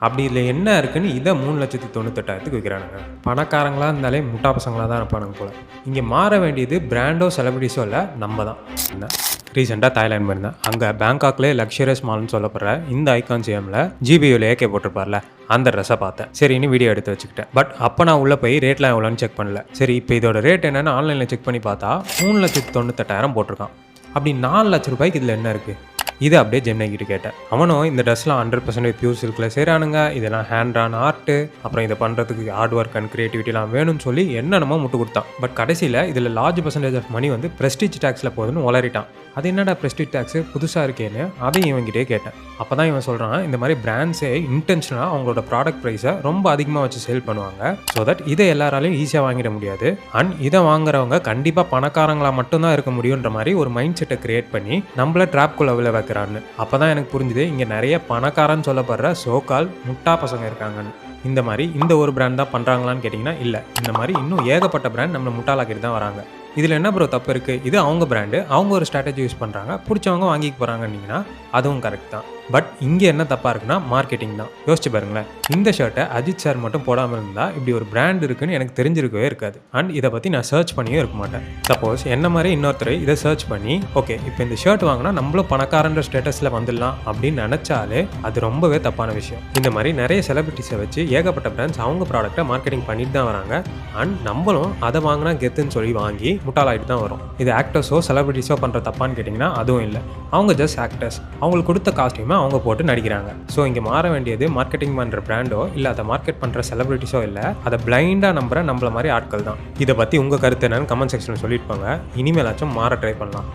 அப்படி இதில் என்ன இருக்குன்னு இதை 3,98,000க்கு விற்கிறானுங்க. பணக்காரங்களாக இருந்தாலே முட்டா பசங்களாக தான் இருப்பானுங்க போல. இங்கே மாற வேண்டியது பிராண்டோ செலிபிரிட்டிஸோ இல்லை, நம்ம தான். என்ன ரீசெண்டாக தாய்லாந்து போயிருந்தேன். அங்கே பேங்காக்லேயே லக்ஸரியஸ் மால்னு சொல்லப்படுற இந்த ஐகான் சிஎம்ல ஜிபியூவில் ஏகே போட்டிருப்பார்ல, அந்த ட்ரெஸ்ஸை பார்த்தேன். சரின்னு வீடியோ எடுத்து வச்சுக்கிட்டேன். பட் அப்போ நான் உள்ளே போய் ரேட்லாம் எவ்வளோன்னு செக் பண்ணல. சரி இப்போ இதோட ரேட் என்னென்னு ஆன்லைனில் செக் பண்ணி பார்த்தா 3,98,000 போட்டிருக்கான். அப்படி 4 லட்ச ரூபாய்க்கு இதில் என்ன இருக்குது? இதை அப்படியே ஜெமினை கிட்ட கேட்டேன். அவனும் இந்த ட்ரெஸ்லாம் 100% பியூர் சில்கில் செய்கிறானுங்க, இதெல்லாம் ஹேண்ட் ஆன் ஆர்ட்டு, அப்புறம் இதை பண்ணுறதுக்கு ஹார்ட் ஒர்க் அண்ட் கிரியேட்டிவிட்டிலாம் வேணும்னு சொல்லி என்னென்னமோ முட்டு கொடுத்தான். பட் கடைசியில் இதில் லார்ஜ் பர்சன்டேஜ் ஆஃப் மணி வந்து ப்ரெஸ்டீஜ் டேக்ஸில் போகுதுன்னு உளறிட்டான். அது என்னடா ப்ரெஸ்டீஜ் டேக்ஸு புதுசாக இருக்கேன்னு அதையும் இவன்கிட்டே கேட்டேன். அப்போ தான் இவன் சொல்கிறான், இந்த மாதிரி பிராண்ட்ஸே இன்டென்ஷனாக அவங்களோட ப்ராடக்ட் ப்ரைஸை ரொம்ப அதிகமாக வச்சு சேல் பண்ணுவாங்க. ஸோ தட் இதை எல்லாராலையும் ஈஸியாக வாங்கிட முடியாது. அண்ட் இதை வாங்குறவங்க கண்டிப்பாக பணக்காரங்களாக மட்டும்தான் இருக்க முடியுன்ற மாதிரி ஒரு மைண்ட் செட்டை கிரியேட் பண்ணி நம்மள ட்ராப்குள்ளே வைக்கிறான்னு. அப்போ தான் எனக்கு புரிஞ்சுது, இங்கே நிறைய பணக்காரன்னு சொல்லப்படுற சோகால் முட்டா பசங்க இருக்காங்கன்னு. இந்த மாதிரி இந்த ஒரு பிராண்ட் தான் பண்ணுறாங்களான்னு கேட்டிங்கன்னா இல்லை, இந்த மாதிரி இன்னும் ஏகப்பட்ட பிராண்ட் நம்மளை முட்டாளாக்கிட்டு தான் வராங்க. இதில் என்ன ப்ரோ தப்பு இருக்குது? இது அவங்க பிராண்டு, அவங்க ஒரு ஸ்ட்ராட்டஜி யூஸ் பண்ணுறாங்க, பிடிச்சவங்க வாங்கிக்க போகிறாங்கன்னீங்கன்னா அதுவும் கரெக்ட் தான். பட் இங்கே என்ன தப்பாக இருக்குன்னா மார்க்கெட்டிங் தான். யோசிச்சு பாருங்களேன், இந்த ஷர்ட்டை அஜித் சார் மட்டும் போடாமல் இருந்தால் இப்படி ஒரு பிராண்ட் இருக்குன்னு எனக்கு தெரிஞ்சிருக்கவே இருக்காது. அண்ட் இதை பற்றி நான் சர்ச் பண்ணியும் இருக்க மாட்டேன். சப்போஸ் என்ன மாதிரி இன்னொருத்தர் இதை சர்ச் பண்ணி ஓகே இப்போ இந்த ஷர்ட் வாங்கினா நம்மளும் பணக்காரன்ற ஸ்டேட்டஸில் வந்துடலாம் அப்படின்னு நினச்சாலே அது ரொம்பவே தப்பான விஷயம். இந்த மாதிரி நிறைய செலிபிரிட்டிஸை வச்சு ஏகப்பட்ட பிராண்ட்ஸ் அவங்க ப்ராடக்ட்டை மார்க்கெட்டிங் பண்ணிட்டு தான் வராங்க. அண்ட் நம்மளும் அதை வாங்கினா கெத்துன்னு சொல்லி வாங்கி முட்டாளாயிட்டு தான் வரும். இது ஆக்டர்ஸோ செலிபிரிட்டிஸோ பண்ணுற தப்பான்னு கேட்டிங்கன்னா அதுவும் இல்லை. அவங்க ஜஸ்ட் ஆக்டர்ஸ், அவங்களுக்கு கொடுத்த காஸ்டியூமை அவங்க போட்டு நடிக்கிறாங்க. ஸோ இங்கே மாற வேண்டியது மார்க்கெட்டிங் பண்ணுற பிராண்டோ இல்லை அதை மார்க்கெட் பண்ணுற செலிபிரிட்டிஸோ இல்லை, அதை பிளைண்டாக நம்புற நம்மள மாதிரி ஆட்கள் தான். இதை பற்றி உங்கள் கருத்து என்னன்னு கமெண்ட் செக்ஷனில் சொல்லியிருப்பாங்க. இனிமேலாச்சும் மாற ட்ரை பண்ணலாம்.